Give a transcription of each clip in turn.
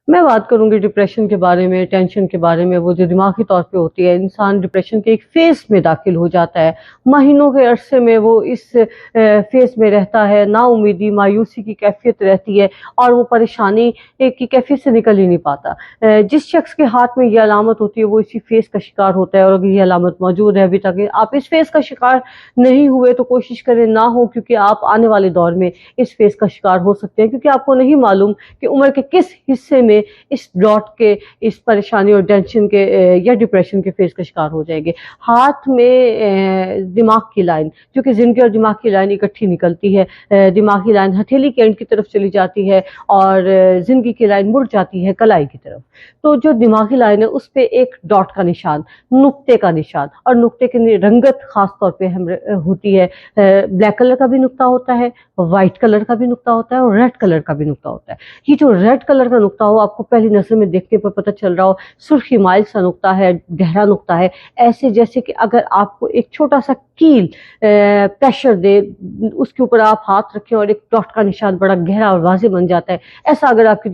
میں بات کروں گی ڈپریشن کے بارے میں، ٹینشن کے بارے میں۔ وہ جو دماغی طور پہ ہوتی ہے، انسان ڈپریشن کے ایک فیز میں داخل ہو جاتا ہے، مہینوں کے عرصے میں وہ اس فیز میں رہتا ہے، نا امیدی، مایوسی کی کیفیت رہتی ہے اور وہ پریشانی کی کیفیت سے نکل ہی نہیں پاتا۔ جس شخص کے ہاتھ میں یہ علامت ہوتی ہے وہ اسی فیز کا شکار ہوتا ہے، اور اگر یہ علامت موجود ہے ابھی تک آپ اس فیز کا شکار نہیں ہوئے تو کوشش کریں نہ ہو، کیونکہ آپ آنے والے دور میں اس فیز کا شکار ہو سکتے ہیں، کیونکہ آپ کو نہیں معلوم کہ عمر کے کس حصے میں اس ڈاٹ کے، اس پریشانی اور ٹینشن کے یا ڈپریشن کے فیز کا شکار ہو جائے گے۔ ہاتھ میں دماغ کی لائن، جو کہ زندگی اور دماغ کی لائن اکٹھی نکلتی ہے، دماغی لائن ہتھیلی کے اینڈ کی طرف چلی جاتی ہے اور زندگی کی لائن مڑ جاتی ہے کلائی کی طرف۔ تو جو دماغی لائن ہے اس پہ ایک ڈاٹ کا نشان، نقطے کا نشان، اور نقطے کی رنگت خاص طور پہ ہوتی ہے۔ بلیک کلر کا بھی نقطہ ہوتا ہے، وائٹ کلر کا بھی نقطہ ہوتا ہے، اور ریڈ کلر کا بھی نقطہ ہوتا ہے۔ یہ جو ریڈ کلر کا نقطہ ہو، آپ کو پہلی نظر میں دیکھنے پر پتہ چل رہا ہو سرخی مائل سا نقطہ ہے، گہرا نقطہ ہے، ایسے جیسے کہ اگر آپ کو ایک چھوٹا سا کیل پریشر دے، اس کے اوپر آپ ہاتھ رکھیں اور ایک ڈاٹ کا نشان بڑا گہرا اور واضح بن جاتا ہے، ایسا اگر آپ کے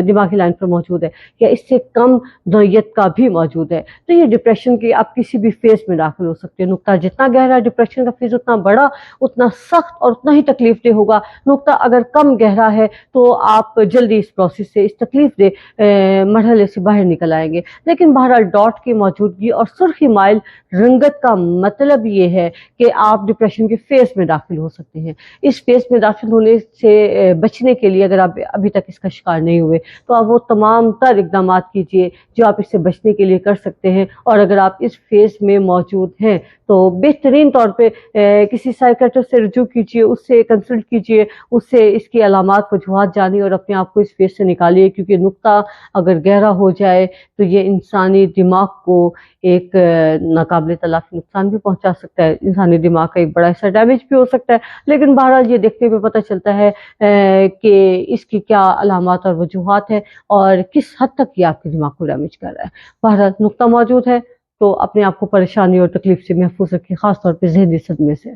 دماغی لائن پر موجود ہے، یا اس سے کم نوعیت کا بھی موجود ہے، تو یہ ڈپریشن کی آپ کسی بھی فیز میں داخل ہو سکتے ہیں۔ نقطہ جتنا گہرا ہے ڈپریشن کا فیز اتنا بڑا، اتنا سخت اور اتنا ہی تکلیف دہ ہوگا۔ نقطہ اگر کم گہرا ہے تو آپ جلدی اس پروسیس سے، اس تکلیف دہ مرحلے سے باہر نکل آئیں گے۔ لیکن بہرحال ڈاٹ کی موجودگی اور سرخی مائل رنگت کا مطلب یہ ہے کہ آپ ڈپریشن کے فیز میں داخل ہو سکتے ہیں۔ اس فیز میں داخل ہونے سے بچنے کے لیے، اگر آپ ابھی تک اس کا شکار نہیں ہوئے، تو آپ وہ تمام تر اقدامات کیجئے جو آپ اس سے بچنے کے لیے کر سکتے ہیں، اور اگر آپ اس فیز میں موجود ہیں تو بہترین طور پہ کسی سائیکیٹرسٹ سے رجوع کیجئے، اس سے کنسلٹ کیجئے، اس سے اس کی علامات وجوہات جانیے اور اپنے آپ کو اس فیز سے نکالیے، کیونکہ نقطہ اگر گہرا ہو جائے تو یہ انسانی دماغ کو ایک ناقابل تلافی نقصان بھی پہنچا سکتا ہے، انسانی دماغ کا ایک بڑا ایسا ڈیمیج بھی ہو سکتا ہے۔ لیکن بہرحال یہ دیکھنے پہ پتہ چلتا ہے کہ اس کی کیا علامات اور وجوہات ہیں اور کس حد تک یہ آپ کے دماغ کو ڈیمیج کر رہا ہے۔ بہرحال نقطہ موجود ہے تو اپنے آپ کو پریشانی اور تکلیف سے محفوظ رکھیں، خاص طور پہ ذہنی صدمے سے۔